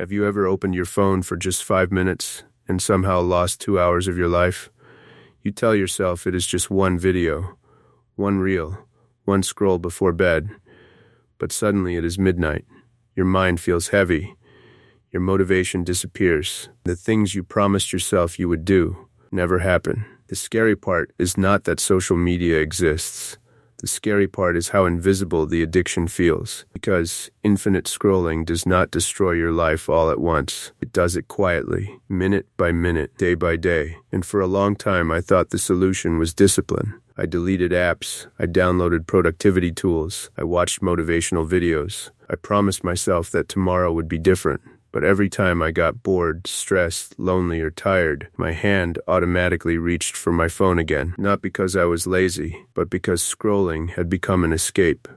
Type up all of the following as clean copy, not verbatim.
Have you ever opened your phone for just 5 minutes and somehow lost 2 hours of your life? You tell yourself it is just one video, one reel, one scroll before bed, but suddenly it is midnight. Your mind feels heavy. Your motivation disappears. The things you promised yourself you would do never happen. The scary part is not that social media exists. The scary part is how invisible the addiction feels, because infinite scrolling does not destroy your life all at once. It does it quietly, minute by minute, day by day. And for a long time, I thought the solution was discipline. I deleted apps. I downloaded productivity tools. I watched motivational videos. I promised myself that tomorrow would be different. But every time I got bored, stressed, lonely, or tired, my hand automatically reached for my phone again. Not because I was lazy, but because scrolling had become an escape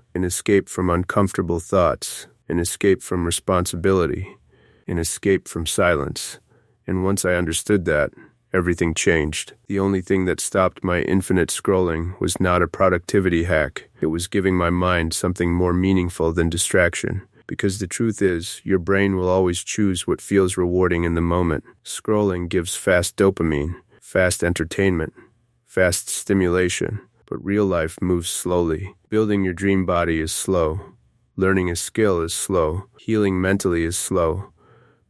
from uncomfortable thoughts, an escape from responsibility, an escape from silence. And once I understood that, everything changed. The only thing that stopped my infinite scrolling was not a productivity hack. It was giving my mind something more meaningful than distraction. Because the truth is, your brain will always choose what feels rewarding in the moment. Scrolling gives fast dopamine, fast entertainment, fast stimulation. But real life moves slowly. Building your dream body is slow. Learning a skill is slow. Healing mentally is slow.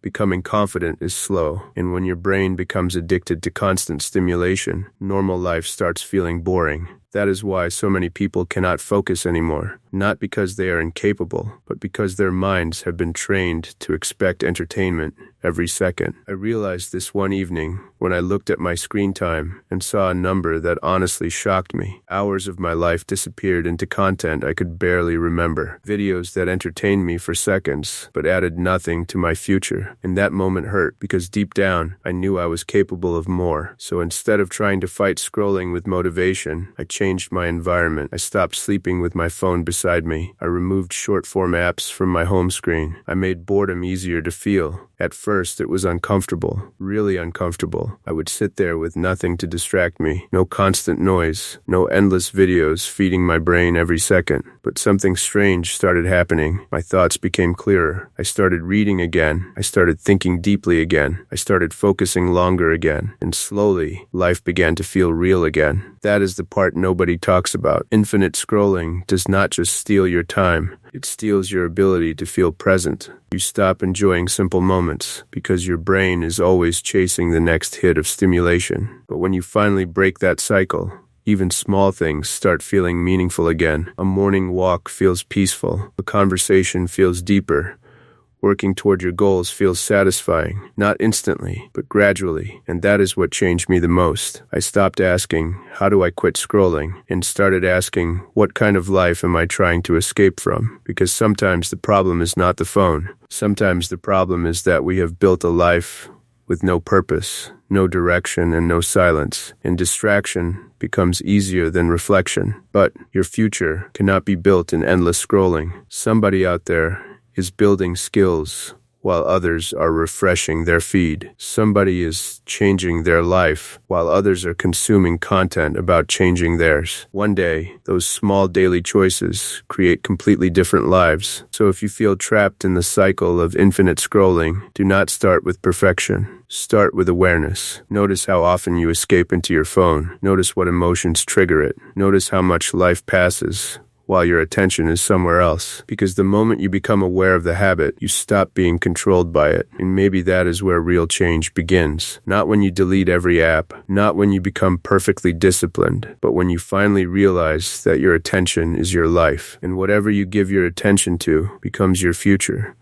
Becoming confident is slow. And when your brain becomes addicted to constant stimulation, normal life starts feeling boring. That is why so many people cannot focus anymore, not because they are incapable, but because their minds have been trained to expect entertainment every second. I realized this one evening when I looked at my screen time and saw a number that honestly shocked me. Hours of my life disappeared into content I could barely remember, videos that entertained me for seconds, but added nothing to my future. And that moment hurt, because deep down, I knew I was capable of more. So instead of trying to fight scrolling with motivation, I changed my environment. I stopped sleeping with my phone beside me. I removed short-form apps from my home screen. I made boredom easier to feel. At first, it was uncomfortable, really uncomfortable. I would sit there with nothing to distract me, no constant noise, no endless videos feeding my brain every second. But something strange started happening. My thoughts became clearer. I started reading again. I started thinking deeply again. I started focusing longer again. And slowly, life began to feel real again. That is the part nobody talks about. Infinite scrolling does not just steal your time. It steals your ability to feel present. You stop enjoying simple moments because your brain is always chasing the next hit of stimulation. But when you finally break that cycle, even small things start feeling meaningful again. A morning walk feels peaceful. A conversation feels deeper. Working toward your goals feels satisfying, not instantly, but gradually, and that is what changed me the most. I stopped asking, how do I quit scrolling, and started asking, what kind of life am I trying to escape from? Because sometimes the problem is not the phone. Sometimes the problem is that we have built a life with no purpose, no direction, and no silence, and distraction becomes easier than reflection. But your future cannot be built in endless scrolling. Somebody out there is building skills while others are refreshing their feed. Somebody is changing their life while others are consuming content about changing theirs. One day, those small daily choices create completely different lives. So if you feel trapped in the cycle of infinite scrolling, do not start with perfection. Start with awareness. Notice how often you escape into your phone. Notice what emotions trigger it. Notice how much life passes while your attention is somewhere else. Because the moment you become aware of the habit, you stop being controlled by it. And maybe that is where real change begins. Not when you delete every app, not when you become perfectly disciplined, but when you finally realize that your attention is your life, and whatever you give your attention to becomes your future.